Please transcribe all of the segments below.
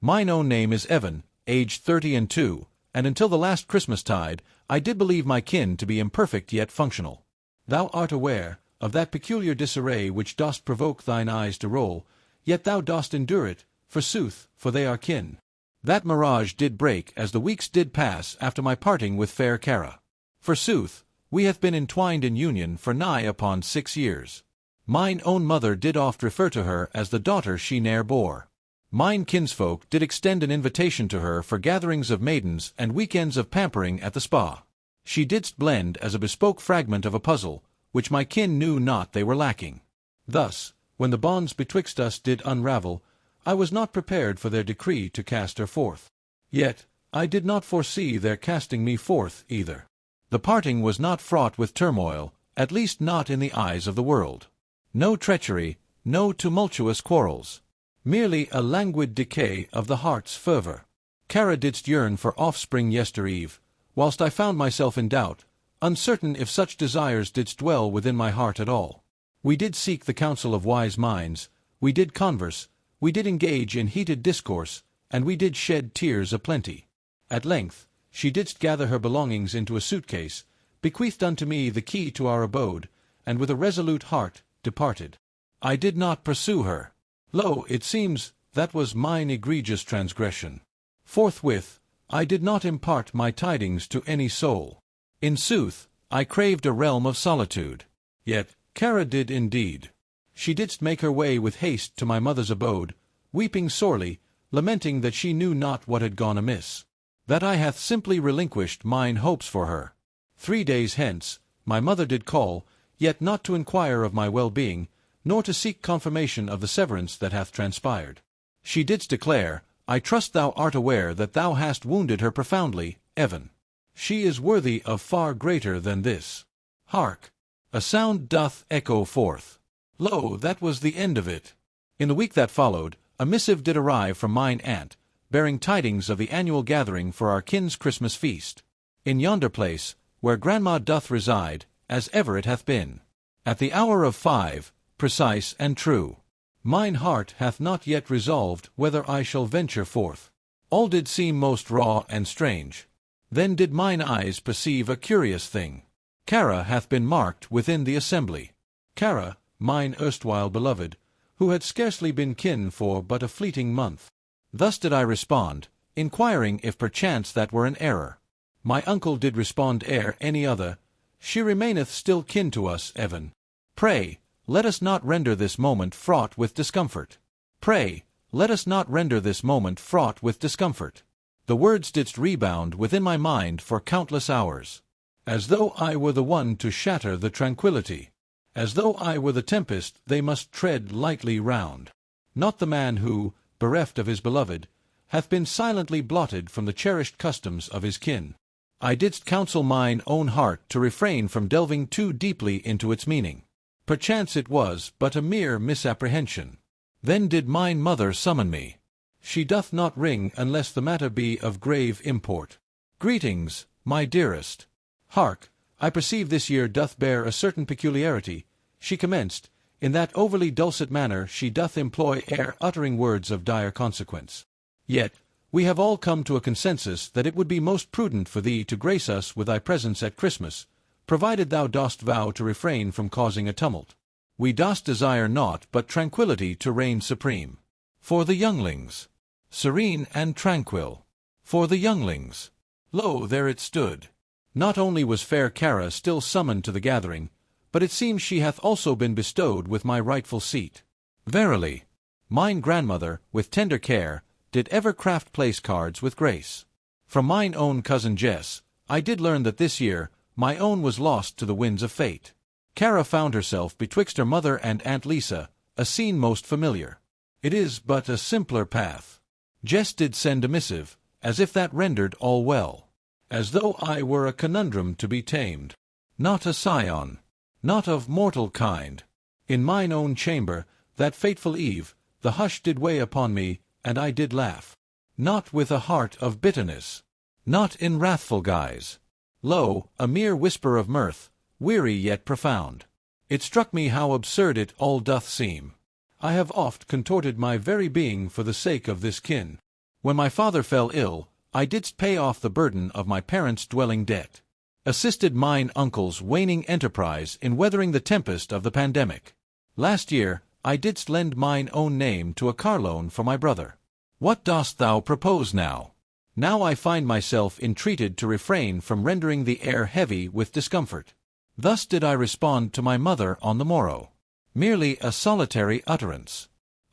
Mine own name is Evan, aged 32, and until the last Christmastide, I did believe my kin to be imperfect yet functional. Thou art aware of that peculiar disarray which dost provoke thine eyes to roll, yet thou dost endure it, forsooth, for they are kin. That mirage did break as the weeks did pass after my parting with fair Cara. Forsooth, we hath been entwined in union for nigh upon 6 years. Mine own mother did oft refer to her as the daughter she ne'er bore. Mine kinsfolk did extend an invitation to her for gatherings of maidens and weekends of pampering at the spa. She didst blend as a bespoke fragment of a puzzle, which my kin knew not they were lacking. Thus, when the bonds betwixt us did unravel, I was not prepared for their decree to cast her forth. Yet, I did not foresee their casting me forth either. The parting was not fraught with turmoil, at least not in the eyes of the world. No treachery, no tumultuous quarrels. Merely a languid decay of the heart's fervor. Cara didst yearn for offspring yestereve, whilst I found myself in doubt, uncertain if such desires didst dwell within my heart at all. We did seek the counsel of wise minds, we did converse, we did engage in heated discourse, and we did shed tears aplenty. At length, she didst gather her belongings into a suitcase, bequeathed unto me the key to our abode, and with a resolute heart departed. I did not pursue her. Lo, it seems, that was mine egregious transgression. Forthwith, I did not impart my tidings to any soul. In sooth, I craved a realm of solitude. Yet, Cara did indeed. She didst make her way with haste to my mother's abode, weeping sorely, lamenting that she knew not what had gone amiss. That I hath simply relinquished mine hopes for her. 3 days hence, my mother did call, yet not to inquire of my well-being, nor to seek confirmation of the severance that hath transpired. She didst declare, I trust thou art aware that thou hast wounded her profoundly, Evan. She is worthy of far greater than this. Hark! A sound doth echo forth. Lo, that was the end of it. In the week that followed, a missive did arrive from mine aunt, bearing tidings of the annual gathering for our kin's Christmas feast. In yonder place, where grandma doth reside, as ever it hath been. At the hour of 5, precise and true. Mine heart hath not yet resolved whether I shall venture forth. All did seem most raw and strange. Then did mine eyes perceive a curious thing. Cara hath been marked within the assembly. Cara, mine erstwhile beloved, who had scarcely been kin for but a fleeting month. Thus did I respond, inquiring if perchance that were an error. My uncle did respond ere any other, She remaineth still kin to us, Evan. Pray, let us not render this moment fraught with discomfort. Pray, let us not render this moment fraught with discomfort. The words didst rebound within my mind for countless hours. As though I were the one to shatter the tranquillity. As though I were the tempest they must tread lightly round. Not the man who, bereft of his beloved, hath been silently blotted from the cherished customs of his kin. I didst counsel mine own heart to refrain from delving too deeply into its meaning. Perchance it was but a mere misapprehension. Then did mine mother summon me. She doth not ring unless the matter be of grave import. Greetings, my dearest. Hark, I perceive this year doth bear a certain peculiarity, she commenced, in that overly dulcet manner she doth employ ere uttering words of dire consequence. Yet, we have all come to a consensus that it would be most prudent for thee to grace us with thy presence at Christmas, provided thou dost vow to refrain from causing a tumult. We dost desire naught but tranquillity to reign supreme. For the younglings. Serene and tranquil. For the younglings. Lo, there it stood. Not only was fair Cara still summoned to the gathering, but it seems she hath also been bestowed with my rightful seat. Verily, mine grandmother, with tender care, did ever craft place cards with grace. From mine own cousin Jess, I did learn that this year, my own was lost to the winds of fate. Cara found herself betwixt her mother and Aunt Lisa, a scene most familiar. It is but a simpler path. Jess did send a missive, as if that rendered all well. As though I were a conundrum to be tamed. Not a scion. Not of mortal kind. In mine own chamber, that fateful eve, the hush did weigh upon me, and I did laugh. Not with a heart of bitterness. Not in wrathful guise. Lo, a mere whisper of mirth, weary yet profound. It struck me how absurd it all doth seem. I have oft contorted my very being for the sake of this kin. When my father fell ill, I didst pay off the burden of my parents' dwelling debt. Assisted mine uncle's waning enterprise in weathering the tempest of the pandemic. Last year, I didst lend mine own name to a car loan for my brother. What dost thou propose now? Now I find myself entreated to refrain from rendering the air heavy with discomfort. Thus did I respond to my mother on the morrow. Merely a solitary utterance.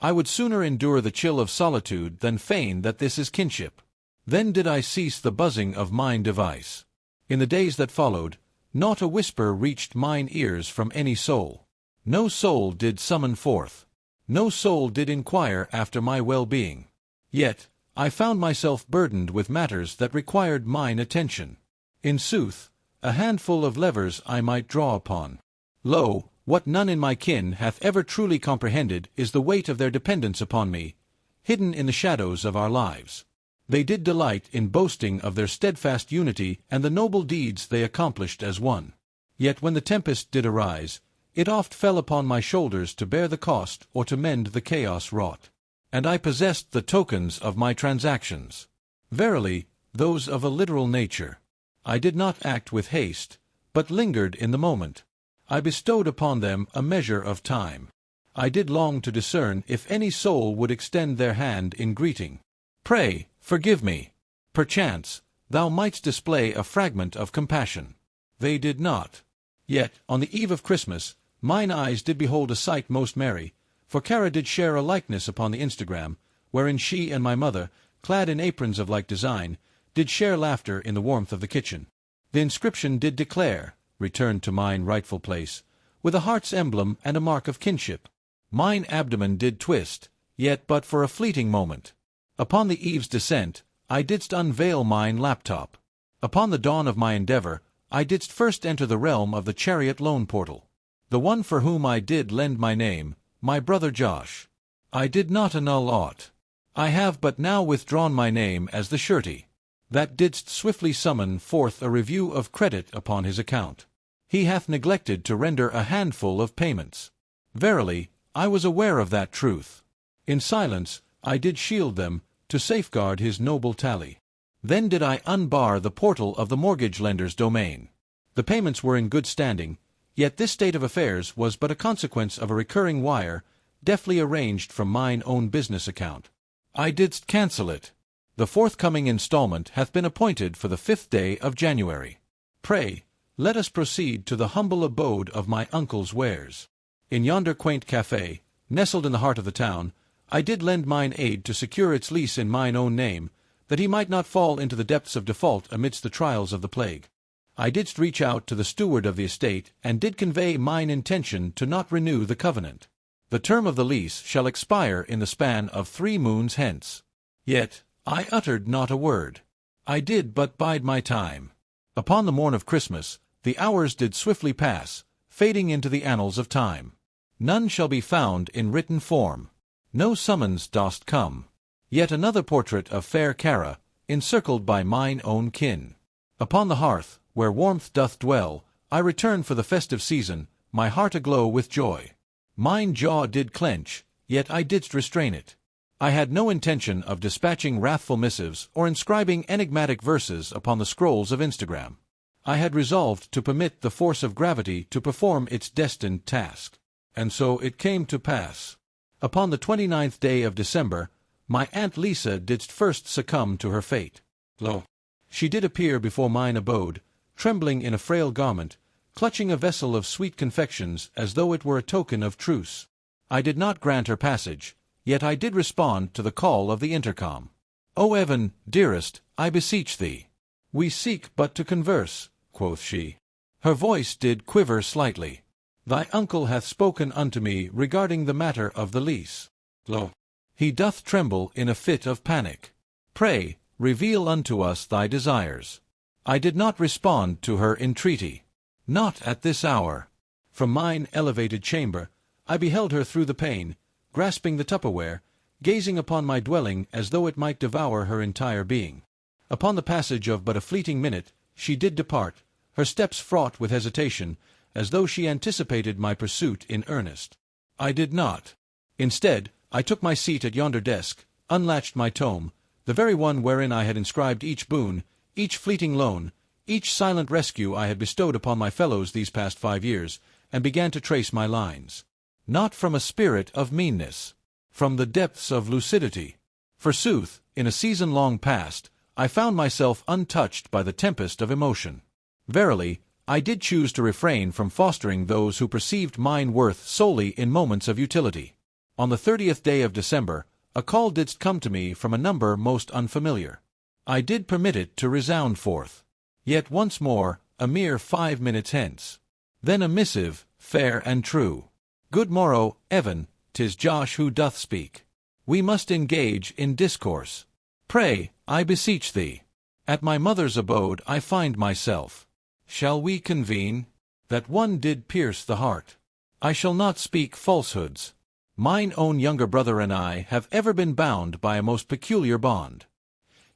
I would sooner endure the chill of solitude than feign that this is kinship. Then did I cease the buzzing of mine device. In the days that followed, not a whisper reached mine ears from any soul. No soul did summon forth. No soul did inquire after my well-being. Yet, I found myself burdened with matters that required mine attention. In sooth, a handful of levers I might draw upon. Lo, what none in my kin hath ever truly comprehended is the weight of their dependence upon me, hidden in the shadows of our lives. They did delight in boasting of their steadfast unity and the noble deeds they accomplished as one. Yet when the tempest did arise, it oft fell upon my shoulders to bear the cost or to mend the chaos wrought. And I possessed the tokens of my transactions. Verily, those of a literal nature. I did not act with haste, but lingered in the moment. I bestowed upon them a measure of time. I did long to discern if any soul would extend their hand in greeting. Pray, forgive me. Perchance, thou mightst display a fragment of compassion. They did not. Yet, on the eve of Christmas, mine eyes did behold a sight most merry, for Kara did share a likeness upon the Instagram, wherein she and my mother, clad in aprons of like design, did share laughter in the warmth of the kitchen. The inscription did declare, "Return to mine rightful place," with a heart's emblem and a mark of kinship. Mine abdomen did twist, yet but for a fleeting moment. Upon the eve's descent, I didst unveil mine laptop. Upon the dawn of my endeavor, I didst first enter the realm of the chariot loan portal. The one for whom I did lend my name, my brother Josh. I did not annul aught. I have but now withdrawn my name as the surety. That didst swiftly summon forth a review of credit upon his account. He hath neglected to render a handful of payments. Verily, I was aware of that truth. In silence, I did shield them, to safeguard his noble tally. Then did I unbar the portal of the mortgage lender's domain. The payments were in good standing, yet this state of affairs was but a consequence of a recurring wire, deftly arranged from mine own business account. I didst cancel it. The forthcoming installment hath been appointed for the 5th day of January. Pray, let us proceed to the humble abode of my uncle's wares. In yonder quaint café, nestled in the heart of the town, I did lend mine aid to secure its lease in mine own name, that he might not fall into the depths of default amidst the trials of the plague. I didst reach out to the steward of the estate, and did convey mine intention to not renew the covenant. The term of the lease shall expire in the span of 3 moons hence. Yet I uttered not a word. I did but bide my time. Upon the morn of Christmas, the hours did swiftly pass, fading into the annals of time. None shall be found in written form. No summons dost come. Yet another portrait of fair Kara, encircled by mine own kin. Upon the hearth, where warmth doth dwell, I return for the festive season, my heart aglow with joy. Mine jaw did clench, yet I didst restrain it. I had no intention of dispatching wrathful missives or inscribing enigmatic verses upon the scrolls of Instagram. I had resolved to permit the force of gravity to perform its destined task. And so it came to pass. Upon the 29th day of December, my Aunt Lisa didst first succumb to her fate. Lo! She did appear before mine abode, trembling in a frail garment, clutching a vessel of sweet confections as though it were a token of truce. I did not grant her passage, yet I did respond to the call of the intercom. "O Evan, dearest, I beseech thee." "We seek but to converse," quoth she. Her voice did quiver slightly. "Thy uncle hath spoken unto me regarding the matter of the lease. Lo! He doth tremble in a fit of panic. Pray, reveal unto us thy desires." I did not respond to her entreaty. Not at this hour. From mine elevated chamber, I beheld her through the pane, grasping the Tupperware, gazing upon my dwelling as though it might devour her entire being. Upon the passage of but a fleeting minute, she did depart, her steps fraught with hesitation, as though she anticipated my pursuit in earnest. I did not. Instead, I took my seat at yonder desk, unlatched my tome, the very one wherein I had inscribed each boon, each fleeting loan, each silent rescue I had bestowed upon my fellows these past 5 years, and began to trace my lines. Not from a spirit of meanness, from the depths of lucidity. Forsooth, in a season long past, I found myself untouched by the tempest of emotion. Verily, I did choose to refrain from fostering those who perceived mine worth solely in moments of utility. On the 30th day of December, a call didst come to me from a number most unfamiliar. I did permit it to resound forth. Yet once more, a mere 5 minutes hence. Then a missive, fair and true. Good morrow, Evan, 'tis Josh who doth speak. We must engage in discourse. Pray, I beseech thee. At my mother's abode I find myself. Shall we convene? That one did pierce the heart. I shall not speak falsehoods. Mine own younger brother and I have ever been bound by a most peculiar bond.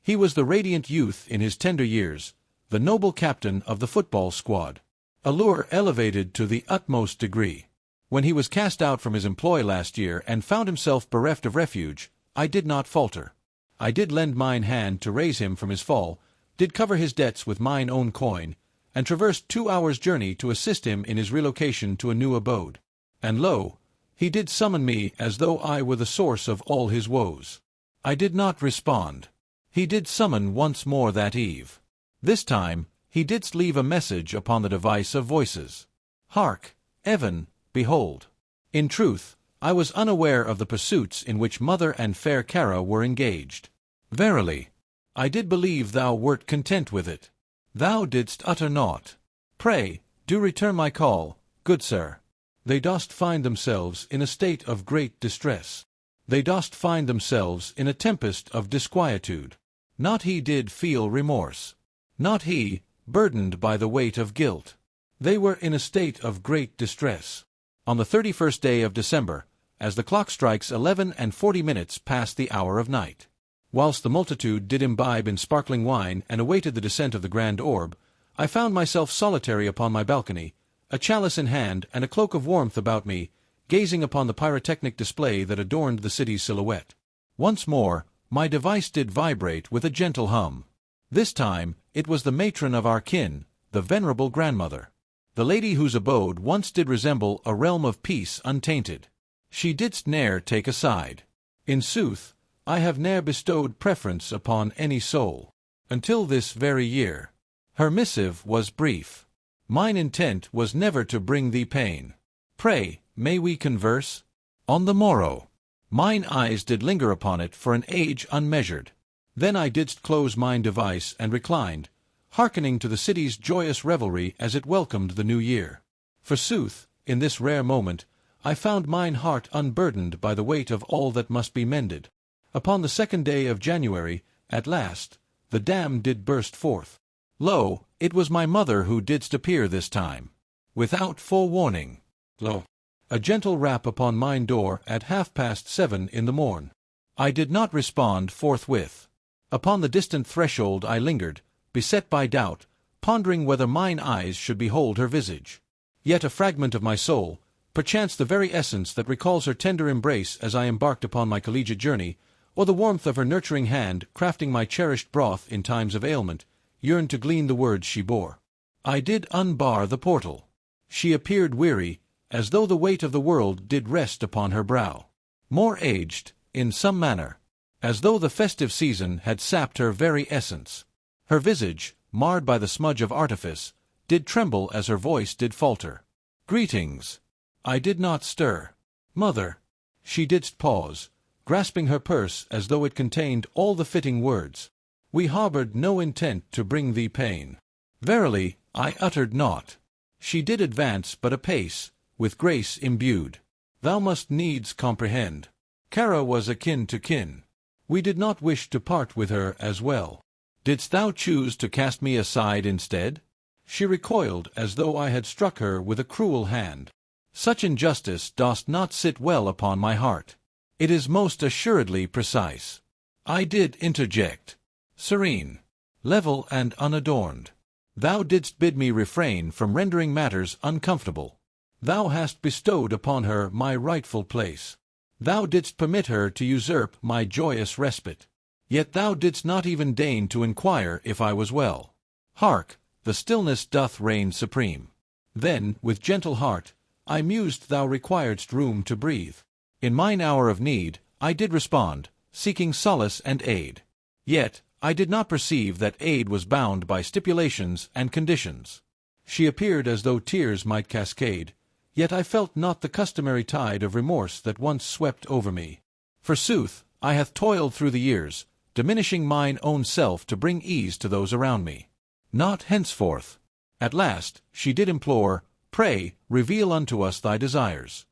He was the radiant youth in his tender years, the noble captain of the football squad. Allure elevated to the utmost degree. When he was cast out from his employ last year and found himself bereft of refuge, I did not falter. I did lend mine hand to raise him from his fall, did cover his debts with mine own coin, and traversed 2 hours' journey to assist him in his relocation to a new abode. And lo, he did summon me as though I were the source of all his woes. I did not respond. He did summon once more that eve. This time, he didst leave a message upon the device of voices. Hark, Evan, behold. In truth, I was unaware of the pursuits in which mother and fair Kara were engaged. Verily, I did believe thou wert content with it. Thou didst utter naught. Pray, do return my call, good sir. They dost find themselves in a state of great distress. They dost find themselves in a tempest of disquietude. Not he did feel remorse. Not he, burdened by the weight of guilt. They were in a state of great distress. On the 31st day of December, as the clock strikes 11:40 past the hour of night. Whilst the multitude did imbibe in sparkling wine and awaited the descent of the grand orb, I found myself solitary upon my balcony, a chalice in hand and a cloak of warmth about me, gazing upon the pyrotechnic display that adorned the city's silhouette. Once more, my device did vibrate with a gentle hum. This time, it was the matron of our kin, the venerable grandmother. The lady whose abode once did resemble a realm of peace untainted. She didst ne'er take a side. In sooth, I have ne'er bestowed preference upon any soul. Until this very year. Her missive was brief. Mine intent was never to bring thee pain. Pray, may we converse? On the morrow. Mine eyes did linger upon it for an age unmeasured. Then I didst close mine device and reclined, hearkening to the city's joyous revelry as it welcomed the new year. Forsooth, in this rare moment, I found mine heart unburdened by the weight of all that must be mended. Upon the 2nd day of January, at last, the dam did burst forth. Lo, it was my mother who didst appear this time. Without forewarning. Lo, a gentle rap upon mine door at 7:30 in the morn. I did not respond forthwith. Upon the distant threshold I lingered, beset by doubt, pondering whether mine eyes should behold her visage. Yet a fragment of my soul, perchance the very essence that recalls her tender embrace as I embarked upon my collegiate journey, or the warmth of her nurturing hand crafting my cherished broth in times of ailment, yearned to glean the words she bore. I did unbar the portal. She appeared weary, as though the weight of the world did rest upon her brow. More aged, in some manner, as though the festive season had sapped her very essence. Her visage, marred by the smudge of artifice, did tremble as her voice did falter. Greetings. I did not stir. Mother. She didst pause, grasping her purse as though it contained all the fitting words. We harbored no intent to bring thee pain. Verily, I uttered naught. She did advance but a pace, with grace imbued. Thou must needs comprehend. Kara was akin to kin. We did not wish to part with her as well. Didst thou choose to cast me aside instead? She recoiled as though I had struck her with a cruel hand. Such injustice dost not sit well upon my heart. It is most assuredly precise. I did interject. Serene, level and unadorned. Thou didst bid me refrain from rendering matters uncomfortable. Thou hast bestowed upon her my rightful place. Thou didst permit her to usurp my joyous respite. Yet thou didst not even deign to inquire if I was well. Hark, the stillness doth reign supreme. Then, with gentle heart, I mused thou requiredst room to breathe. In mine hour of need, I did respond, seeking solace and aid. Yet, I did not perceive that aid was bound by stipulations and conditions. She appeared as though tears might cascade, yet I felt not the customary tide of remorse that once swept over me. Forsooth, I hath toiled through the years, diminishing mine own self to bring ease to those around me. Not henceforth. At last, she did implore, Pray, reveal unto us thy desires.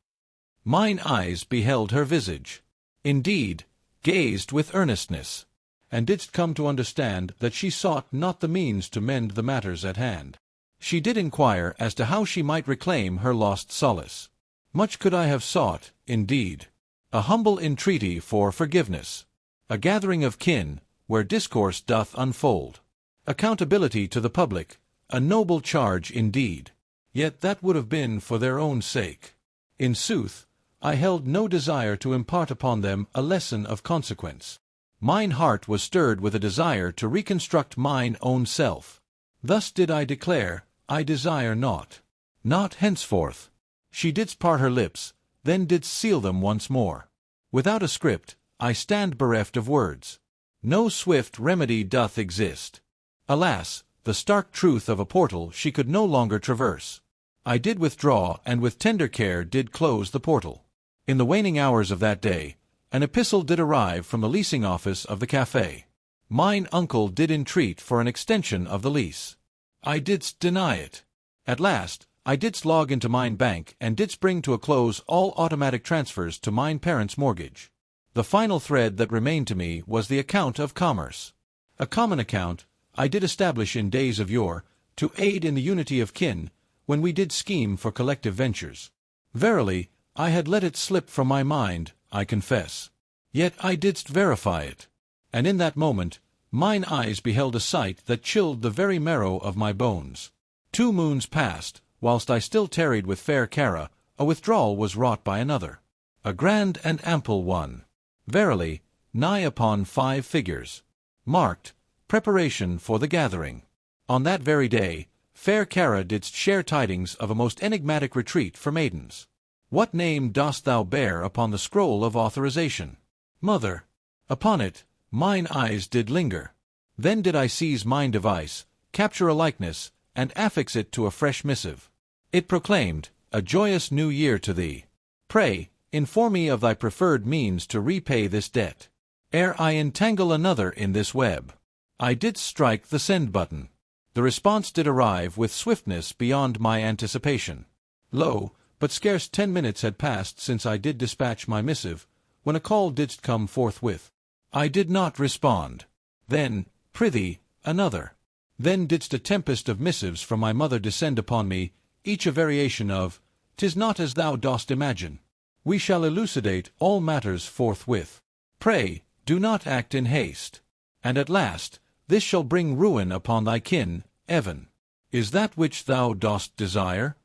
Mine eyes beheld her visage. Indeed, gazed with earnestness, and didst come to understand that she sought not the means to mend the matters at hand. She did inquire as to how she might reclaim her lost solace. Much could I have sought, indeed. A humble entreaty for forgiveness. A gathering of kin, where discourse doth unfold. Accountability to the public, a noble charge indeed. Yet that would have been for their own sake. In sooth, I held no desire to impart upon them a lesson of consequence. Mine heart was stirred with a desire to reconstruct mine own self. Thus did I declare, I desire naught. Not henceforth. She didst part her lips, then didst seal them once more. Without a script, I stand bereft of words. No swift remedy doth exist. Alas, the stark truth of a portal she could no longer traverse. I did withdraw, and with tender care did close the portal. In the waning hours of that day, an epistle did arrive from the leasing office of the café. Mine uncle did entreat for an extension of the lease. I didst deny it. At last, I didst log into mine bank and didst bring to a close all automatic transfers to mine parents' mortgage. The final thread that remained to me was the account of commerce. A common account I did establish in days of yore, to aid in the unity of kin, when we did scheme for collective ventures. Verily, I had let it slip from my mind, I confess. Yet I didst verify it. And in that moment, mine eyes beheld a sight that chilled the very marrow of my bones. 2 moons passed, whilst I still tarried with fair Cara, a withdrawal was wrought by another. A grand and ample one. Verily, nigh upon 5 figures. Marked, Preparation for the gathering. On that very day, fair Cara didst share tidings of a most enigmatic retreat for maidens. What name dost thou bear upon the scroll of authorization? Mother. Upon it, mine eyes did linger. Then did I seize mine device, capture a likeness, and affix it to a fresh missive. It proclaimed, A joyous new year to thee. Pray, inform me of thy preferred means to repay this debt. Ere I entangle another in this web. I did strike the send button. The response did arrive with swiftness beyond my anticipation. Lo, but scarce 10 minutes had passed since I did dispatch my missive, when a call didst come forthwith. I did not respond. Then, prithee, another. Then didst a tempest of missives from my mother descend upon me, each a variation of, "'Tis not as thou dost imagine. We shall elucidate all matters forthwith. Pray, do not act in haste. And at last, this shall bring ruin upon thy kin, Evan. Is that which thou dost desire?"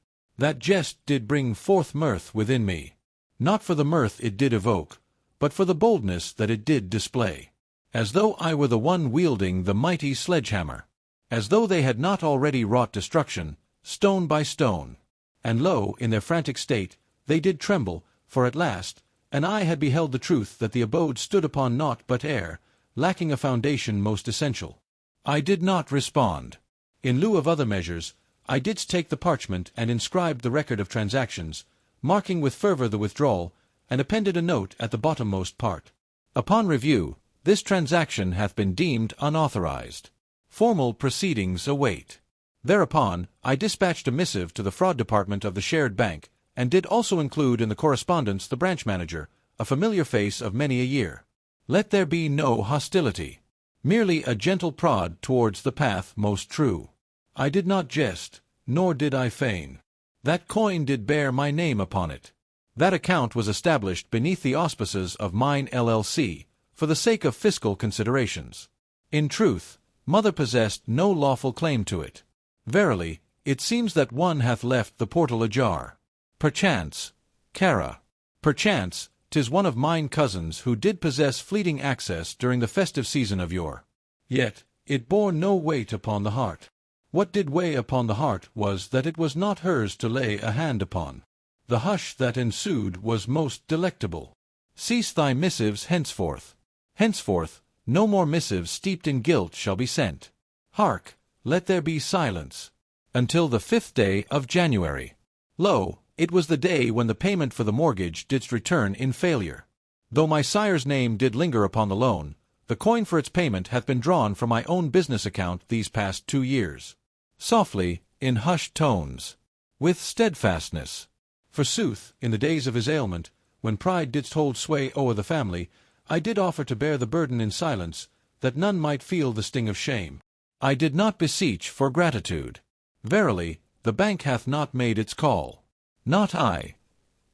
That jest did bring forth mirth within me. Not for the mirth it did evoke, but for the boldness that it did display. As though I were the one wielding the mighty sledgehammer. As though they had not already wrought destruction, stone by stone. And lo, in their frantic state, they did tremble, for at last, an eye had beheld the truth that the abode stood upon naught but air, lacking a foundation most essential. I did not respond. In lieu of other measures, I didst take the parchment and inscribed the record of transactions, marking with fervor the withdrawal, and appended a note at the bottommost part. Upon review, this transaction hath been deemed unauthorized. Formal proceedings await. Thereupon, I dispatched a missive to the fraud department of the shared bank, and did also include in the correspondence the branch manager, a familiar face of many a year. Let there be no hostility. Merely a gentle prod towards the path most true. I did not jest, nor did I feign. That coin did bear my name upon it. That account was established beneath the auspices of mine LLC, for the sake of fiscal considerations. In truth, mother possessed no lawful claim to it. Verily, it seems that one hath left the portal ajar. Perchance, Cara. Perchance, 'tis one of mine cousins who did possess fleeting access during the festive season of yore. Yet, it bore no weight upon the heart. What did weigh upon the heart was that it was not hers to lay a hand upon. The hush that ensued was most delectable. Cease thy missives henceforth. Henceforth, no more missives steeped in guilt shall be sent. Hark, let there be silence. Until the 5th day of January. Lo, it was the day when the payment for the mortgage didst return in failure. Though my sire's name did linger upon the loan, the coin for its payment hath been drawn from my own business account these past 2 years. Softly, in hushed tones. With steadfastness. Forsooth, in the days of his ailment, when pride didst hold sway o'er the family, I did offer to bear the burden in silence, that none might feel the sting of shame. I did not beseech for gratitude. Verily, the bank hath not made its call. Not I.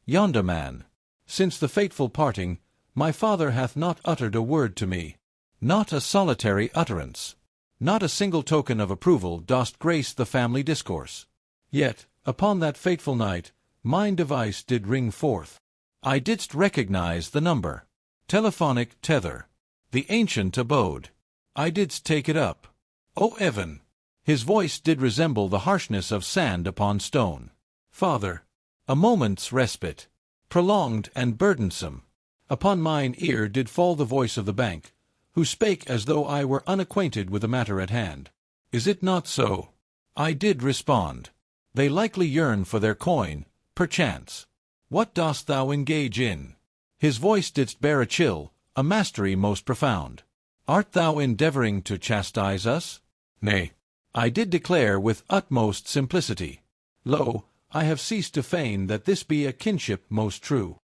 Yonder man. Since the fateful parting, my father hath not uttered a word to me. Not a solitary utterance. Not a single token of approval dost grace the family discourse. Yet, upon that fateful night, mine device did ring forth. I didst recognize the number. Telephonic tether. The ancient abode. I didst take it up. O Evan! His voice did resemble the harshness of sand upon stone. Father. A moment's respite. Prolonged and burdensome. Upon mine ear did fall the voice of the bank, who spake as though I were unacquainted with the matter at hand. Is it not so? I did respond. They likely yearn for their coin, perchance. What dost thou engage in? His voice didst bear a chill, a mastery most profound. Art thou endeavoring to chastise us? Nay. I did declare with utmost simplicity. Lo, I have ceased to feign that this be a kinship most true.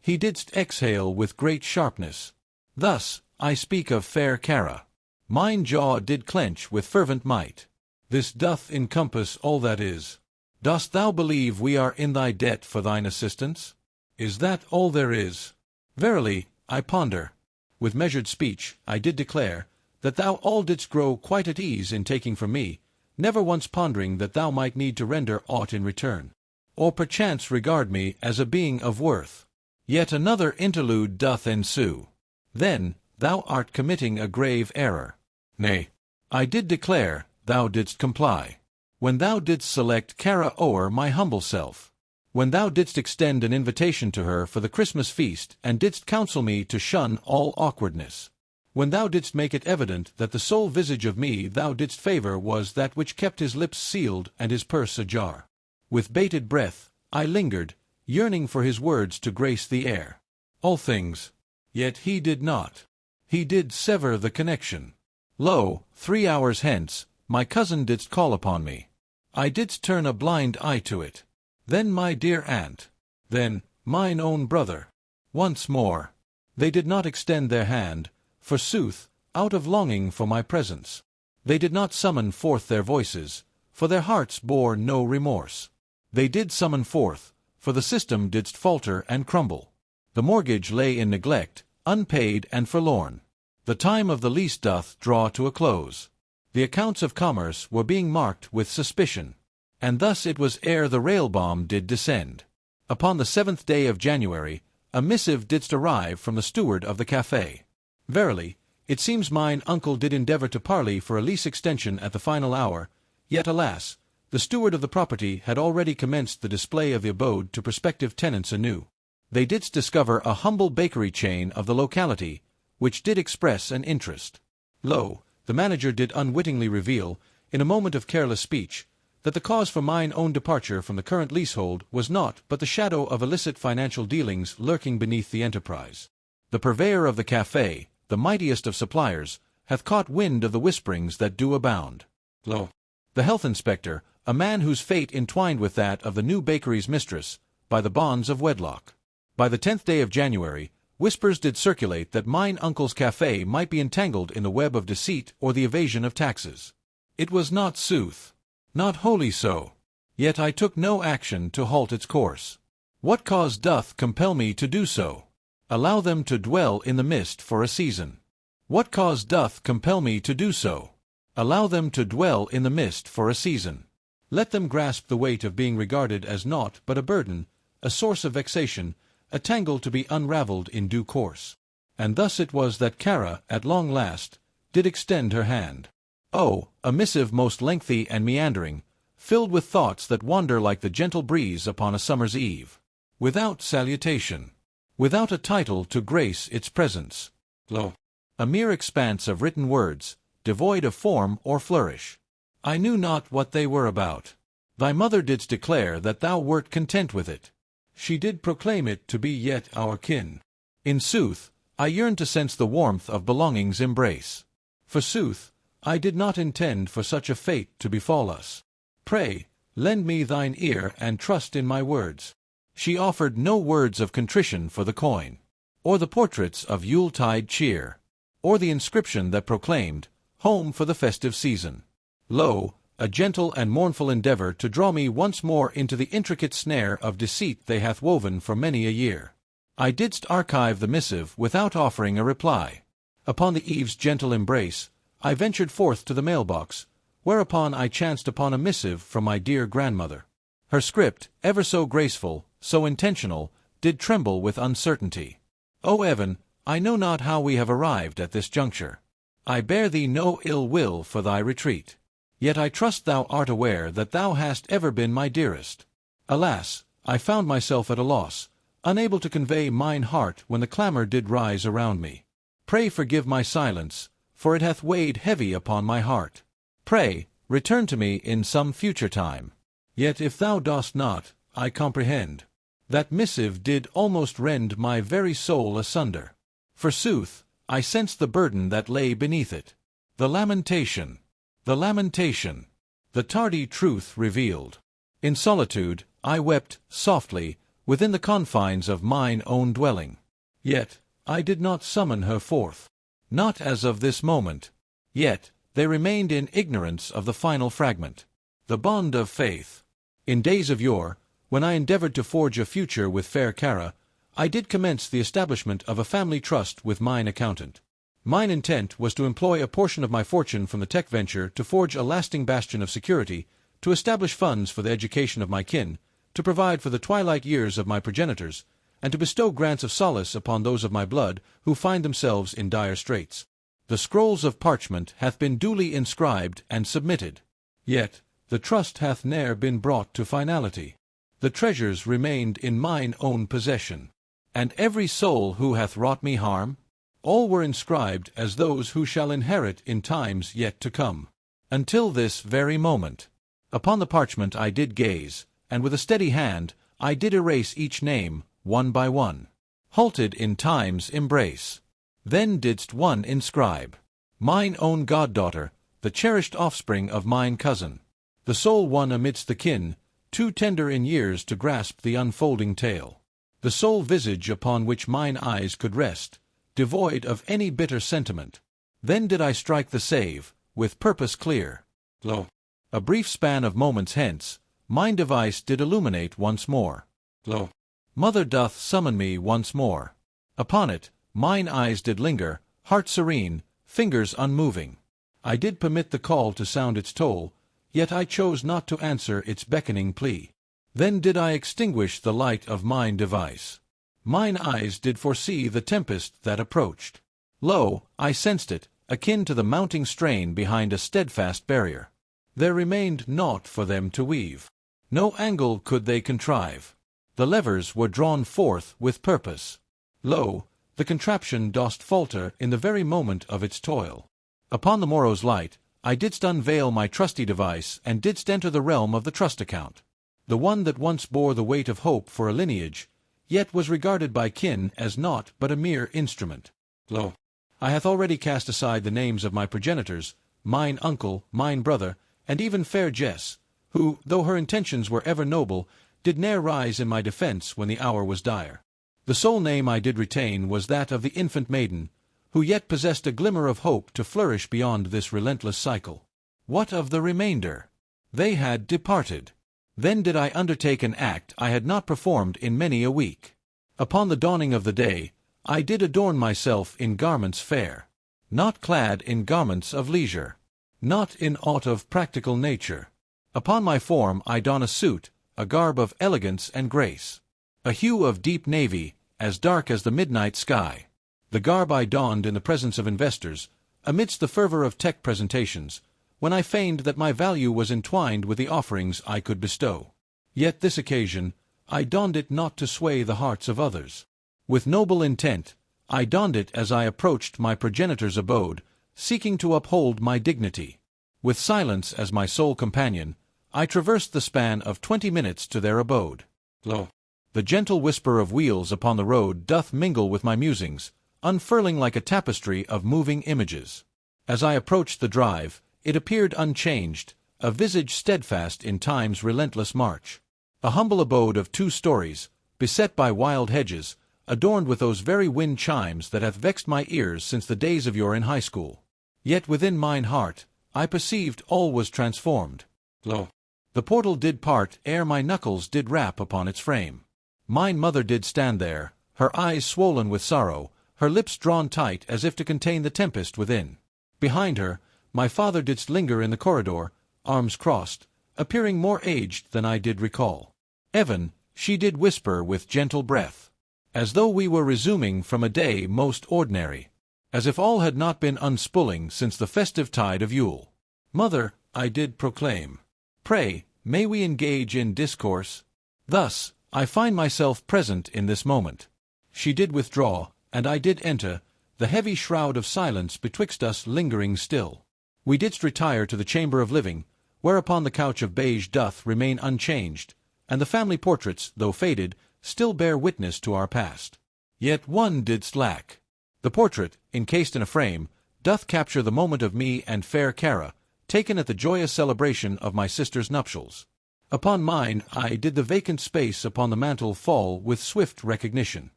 He didst exhale with great sharpness. Thus, I speak of fair Cara. Mine jaw did clench with fervent might. This doth encompass all that is. Dost thou believe we are in thy debt for thine assistance? Is that all there is? Verily, I ponder. With measured speech, I did declare, that thou all didst grow quite at ease in taking from me, never once pondering that thou might need to render aught in return, or perchance regard me as a being of worth. Yet another interlude doth ensue. Then, thou art committing a grave error. Nay, I did declare, thou didst comply. When thou didst select Cara o'er my humble self. When thou didst extend an invitation to her for the Christmas feast, and didst counsel me to shun all awkwardness. When thou didst make it evident that the sole visage of me thou didst favor was that which kept his lips sealed and his purse ajar. With bated breath, I lingered, yearning for his words to grace the air. All things. Yet he did not. He did sever the connection. Lo, 3 hours hence, my cousin didst call upon me. I didst turn a blind eye to it. Then my dear aunt. Then, mine own brother. Once more. They did not extend their hand, forsooth, out of longing for my presence. They did not summon forth their voices, for their hearts bore no remorse. They did summon forth, for the system didst falter and crumble. The mortgage lay in neglect, unpaid and forlorn. The time of the lease doth draw to a close. The accounts of commerce were being marked with suspicion. And thus it was ere the rail bomb did descend. Upon the 7th day of January, a missive didst arrive from the steward of the café. Verily, it seems mine uncle did endeavor to parley for a lease extension at the final hour, yet alas, the steward of the property had already commenced the display of the abode to prospective tenants anew. They didst discover a humble bakery chain of the locality, which did express an interest. Lo, the manager did unwittingly reveal, in a moment of careless speech, that the cause for mine own departure from the current leasehold was naught but the shadow of illicit financial dealings lurking beneath the enterprise. The purveyor of the café, the mightiest of suppliers, hath caught wind of the whisperings that do abound. Lo, the health inspector, a man whose fate entwined with that of the new bakery's mistress, by the bonds of wedlock. By the 10th day of January, whispers did circulate that mine uncle's café might be entangled in the web of deceit or the evasion of taxes. It was not sooth. Not wholly so. Yet I took no action to halt its course. What cause doth compel me to do so? Allow them to dwell in the mist for a season. What cause doth compel me to do so? Allow them to dwell in the mist for a season. Let them grasp the weight of being regarded as naught but a burden, a source of vexation, a tangle to be unravelled in due course. And thus it was that Kara, at long last, did extend her hand. Oh, a missive most lengthy and meandering, filled with thoughts that wander like the gentle breeze upon a summer's eve. Without salutation. Without a title to grace its presence. Lo! A mere expanse of written words, devoid of form or flourish. I knew not what they were about. Thy mother didst declare that thou wert content with it. She did proclaim it to be yet our kin. In sooth, I yearned to sense the warmth of belonging's embrace. Forsooth, I did not intend for such a fate to befall us. Pray, lend me thine ear and trust in my words. She offered no words of contrition for the coin, or the portraits of Yuletide cheer, or the inscription that proclaimed, "Home for the festive season." Lo, a gentle and mournful endeavor to draw me once more into the intricate snare of deceit they hath woven for many a year. I didst archive the missive without offering a reply. Upon the eve's gentle embrace, I ventured forth to the mailbox, whereupon I chanced upon a missive from my dear grandmother. Her script, ever so graceful, so intentional, did tremble with uncertainty. O Evan, I know not how we have arrived at this juncture. I bear thee no ill will for thy retreat. Yet I trust thou art aware that thou hast ever been my dearest. Alas, I found myself at a loss, unable to convey mine heart when the clamour did rise around me. Pray forgive my silence, for it hath weighed heavy upon my heart. Pray, return to me in some future time. Yet if thou dost not, I comprehend. That missive did almost rend my very soul asunder. Forsooth, I sensed the burden that lay beneath it. The lamentation. The lamentation. The tardy truth revealed. In solitude, I wept, softly, within the confines of mine own dwelling. Yet, I did not summon her forth. Not as of this moment. Yet, they remained in ignorance of the final fragment. The bond of faith. In days of yore, when I endeavored to forge a future with fair Kara, I did commence the establishment of a family trust with mine accountant. Mine intent was to employ a portion of my fortune from the tech venture to forge a lasting bastion of security, to establish funds for the education of my kin, to provide for the twilight years of my progenitors, and to bestow grants of solace upon those of my blood who find themselves in dire straits. The scrolls of parchment hath been duly inscribed and submitted. Yet, the trust hath ne'er been brought to finality. The treasures remained in mine own possession. And every soul who hath wrought me harm, all were inscribed as those who shall inherit in times yet to come. Until this very moment. Upon the parchment I did gaze, and with a steady hand I did erase each name, one by one. Halted in time's embrace. Then didst one inscribe, mine own goddaughter, the cherished offspring of mine cousin, the sole one amidst the kin, too tender in years to grasp the unfolding tale, the sole visage upon which mine eyes could rest, devoid of any bitter sentiment. Then did I strike the save, with purpose clear. Lo! A brief span of moments hence, mine device did illuminate once more. Lo! Mother doth summon me once more. Upon it, mine eyes did linger, heart serene, fingers unmoving. I did permit the call to sound its toll, yet I chose not to answer its beckoning plea. Then did I extinguish the light of mine device. Mine eyes did foresee the tempest that approached. Lo, I sensed it, akin to the mounting strain behind a steadfast barrier. There remained naught for them to weave. No angle could they contrive. The levers were drawn forth with purpose. Lo, the contraption dost falter in the very moment of its toil. Upon the morrow's light, I didst unveil my trusty device and didst enter the realm of the trust account. The one that once bore the weight of hope for a lineage, yet was regarded by kin as naught but a mere instrument. Lo, I hath already cast aside the names of my progenitors, mine uncle, mine brother, and even fair Jess, who, though her intentions were ever noble, did ne'er rise in my defence when the hour was dire. The sole name I did retain was that of the infant maiden, who yet possessed a glimmer of hope to flourish beyond this relentless cycle. What of the remainder? They had departed. Then did I undertake an act I had not performed in many a week. Upon the dawning of the day, I did adorn myself in garments fair, not clad in garments of leisure, not in aught of practical nature. Upon my form I don a suit, a garb of elegance and grace, a hue of deep navy, as dark as the midnight sky. The garb I donned in the presence of investors, amidst the fervor of tech presentations, when I feigned that my value was entwined with the offerings I could bestow. Yet this occasion, I donned it not to sway the hearts of others. With noble intent, I donned it as I approached my progenitor's abode, seeking to uphold my dignity. With silence as my sole companion, I traversed the span of 20 minutes to their abode. Lo! The gentle whisper of wheels upon the road doth mingle with my musings, unfurling like a tapestry of moving images. As I approached the drive, it appeared unchanged, a visage steadfast in time's relentless march. A humble abode of 2 stories, beset by wild hedges, adorned with those very wind chimes that hath vexed my ears since the days of yore in high school. Yet within mine heart, I perceived all was transformed. Lo! The portal did part ere my knuckles did rap upon its frame. Mine mother did stand there, her eyes swollen with sorrow, her lips drawn tight as if to contain the tempest within. Behind her, my father didst linger in the corridor, arms crossed, appearing more aged than I did recall. Evan, she did whisper with gentle breath, as though we were resuming from a day most ordinary, as if all had not been unspooling since the festive tide of Yule. Mother, I did proclaim, pray, may we engage in discourse? Thus, I find myself present in this moment. She did withdraw, and I did enter, the heavy shroud of silence betwixt us lingering still. We didst retire to the chamber of living, whereupon the couch of beige doth remain unchanged, and the family portraits, though faded, still bear witness to our past. Yet one didst lack. The portrait, encased in a frame, doth capture the moment of me and fair Cara, taken at the joyous celebration of my sister's nuptials. Upon mine eye did the vacant space upon the mantel fall with swift recognition.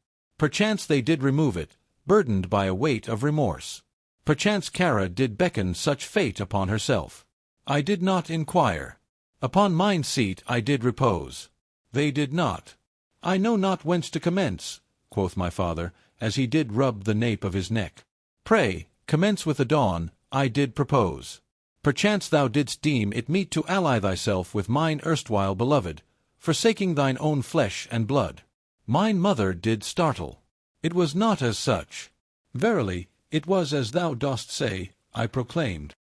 Perchance they did remove it, burdened by a weight of remorse. Perchance Cara did beckon such fate upon herself. I did not inquire. Upon mine seat I did repose. They did not. I know not whence to commence, quoth my father, as he did rub the nape of his neck. Pray, commence with the dawn, I did propose. Perchance thou didst deem it meet to ally thyself with mine erstwhile beloved, forsaking thine own flesh and blood. Mine mother did startle. It was not as such. Verily, it was as thou dost say, I proclaimed.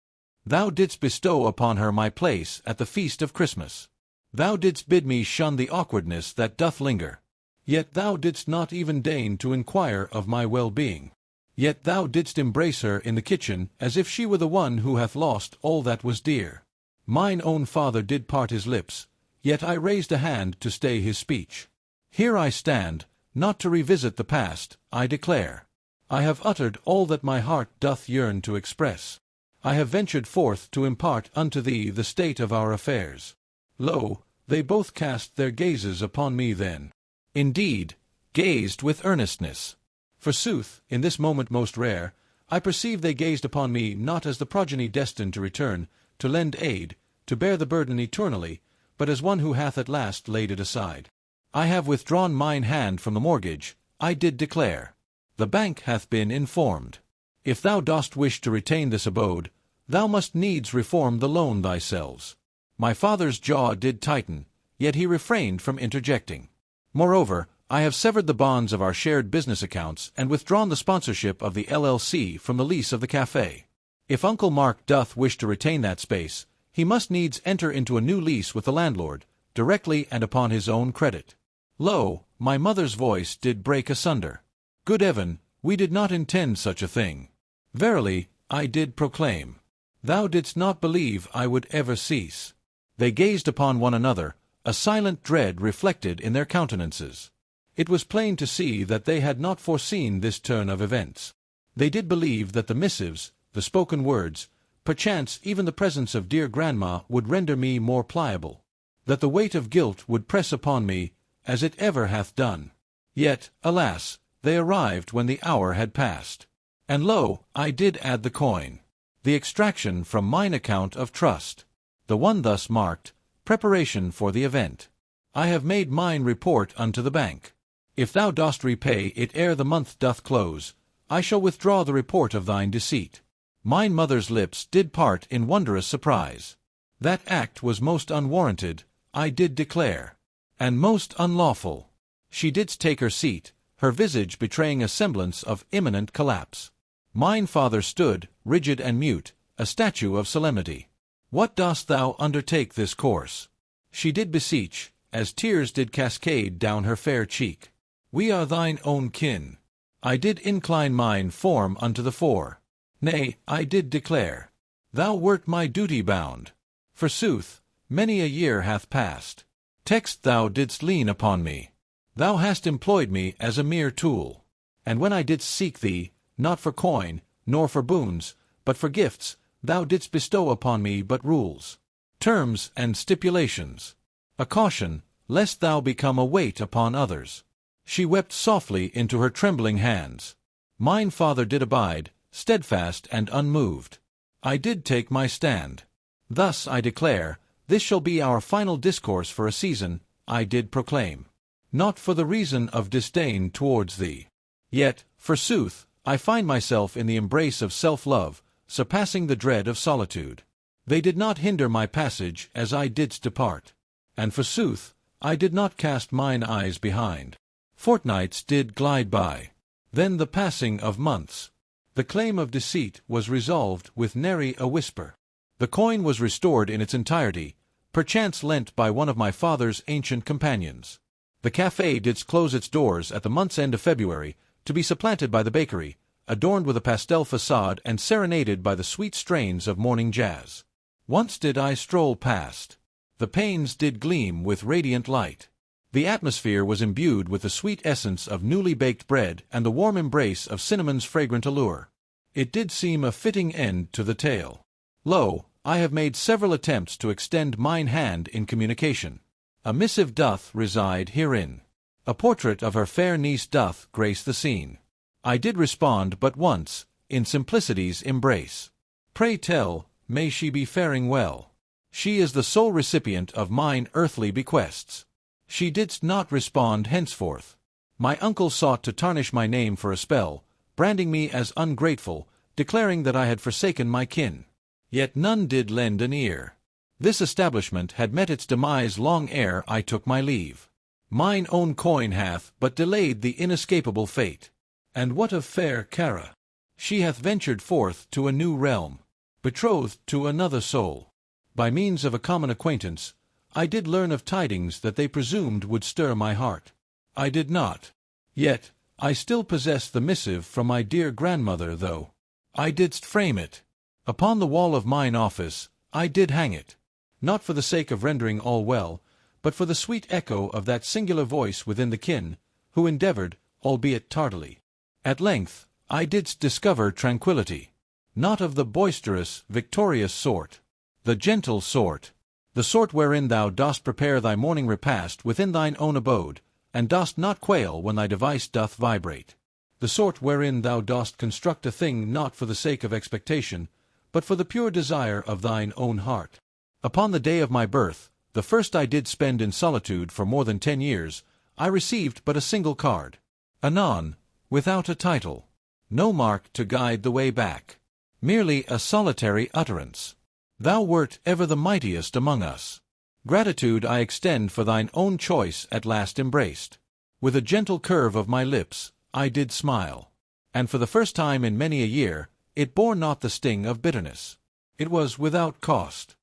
Thou didst bestow upon her my place at the feast of Christmas. Thou didst bid me shun the awkwardness that doth linger. Yet thou didst not even deign to inquire of my well-being. Yet thou didst embrace her in the kitchen as if she were the one who hath lost all that was dear. Mine own father did part his lips, yet I raised a hand to stay his speech. Here I stand, not to revisit the past, I declare. I have uttered all that my heart doth yearn to express. I have ventured forth to impart unto thee the state of our affairs. Lo, they both cast their gazes upon me then. Indeed, gazed with earnestness. Forsooth, in this moment most rare, I perceive they gazed upon me not as the progeny destined to return, to lend aid, to bear the burden eternally, but as one who hath at last laid it aside. I have withdrawn mine hand from the mortgage, I did declare. The bank hath been informed. If thou dost wish to retain this abode, thou must needs reform the loan thyselves. My father's jaw did tighten, yet he refrained from interjecting. Moreover, I have severed the bonds of our shared business accounts and withdrawn the sponsorship of the LLC from the lease of the café. If Uncle Mark doth wish to retain that space, he must needs enter into a new lease with the landlord, directly and upon his own credit. Lo, my mother's voice did break asunder. Good Evan, we did not intend such a thing. Verily, I did proclaim. Thou didst not believe I would ever cease. They gazed upon one another, a silent dread reflected in their countenances. It was plain to see that they had not foreseen this turn of events. They did believe that the missives, the spoken words, perchance even the presence of dear grandma would render me more pliable, that the weight of guilt would press upon me, as it ever hath done. Yet, alas, they arrived when the hour had passed. And lo, I did add the coin, the extraction from mine account of trust, the one thus marked, preparation for the event. I have made mine report unto the bank. If thou dost repay it ere the month doth close, I shall withdraw the report of thine deceit. Mine mother's lips did part in wondrous surprise. That act was most unwarranted, I did declare, and most unlawful. She didst take her seat, her visage betraying a semblance of imminent collapse. Mine father stood, rigid and mute, a statue of solemnity. "What dost thou undertake this course?" she did beseech, as tears did cascade down her fair cheek. "We are thine own kin." I did incline mine form unto the fore. Nay, I did declare, "Thou wert my duty bound." Forsooth, many a year hath passed. Text thou didst lean upon me. Thou hast employed me as a mere tool. And when I didst seek thee, not for coin, nor for boons, but for gifts, thou didst bestow upon me but rules, terms, and stipulations. A caution, lest thou become a weight upon others. She wept softly into her trembling hands. Mine father did abide, steadfast and unmoved. I did take my stand. Thus I declare, this shall be our final discourse for a season, I did proclaim. Not for the reason of disdain towards thee. Yet, forsooth, I find myself in the embrace of self-love, surpassing the dread of solitude. They did not hinder my passage as I didst depart. And forsooth, I did not cast mine eyes behind. Fortnights did glide by. Then the passing of months. The claim of deceit was resolved with nary a whisper. The coin was restored in its entirety, perchance lent by one of my father's ancient companions. The café didst close its doors at the month's end of February, to be supplanted by the bakery, adorned with a pastel facade and serenaded by the sweet strains of morning jazz. Once did I stroll past. The panes did gleam with radiant light. The atmosphere was imbued with the sweet essence of newly baked bread and the warm embrace of cinnamon's fragrant allure. It did seem a fitting end to the tale. Lo, I have made several attempts to extend mine hand in communication. A missive doth reside herein. A portrait of her fair niece doth grace the scene. I did respond but once, in simplicity's embrace. Pray tell, may she be faring well? She is the sole recipient of mine earthly bequests. She didst not respond henceforth. My uncle sought to tarnish my name for a spell, branding me as ungrateful, declaring that I had forsaken my kin. Yet none did lend an ear. This establishment had met its demise long ere I took my leave. Mine own coin hath but delayed the inescapable fate. And what of fair Cara? She hath ventured forth to a new realm, betrothed to another soul. By means of a common acquaintance, I did learn of tidings that they presumed would stir my heart. I did not. Yet, I still possess the missive from my dear grandmother, though. I didst frame it. Upon the wall of mine office, I did hang it. Not for the sake of rendering all well, but for the sweet echo of that singular voice within the kin, who endeavored, albeit tardily. At length, I didst discover tranquillity. Not of the boisterous, victorious sort. The gentle sort. The sort wherein thou dost prepare thy morning repast within thine own abode, and dost not quail when thy device doth vibrate. The sort wherein thou dost construct a thing not for the sake of expectation, but for the pure desire of thine own heart. Upon the day of my birth, the first I did spend in solitude for more than 10 years, I received but a single card. Anon, without a title. No mark to guide the way back. Merely a solitary utterance. Thou wert ever the mightiest among us. Gratitude I extend for thine own choice at last embraced. With a gentle curve of my lips, I did smile. And for the first time in many a year, it bore not the sting of bitterness. It was without cost.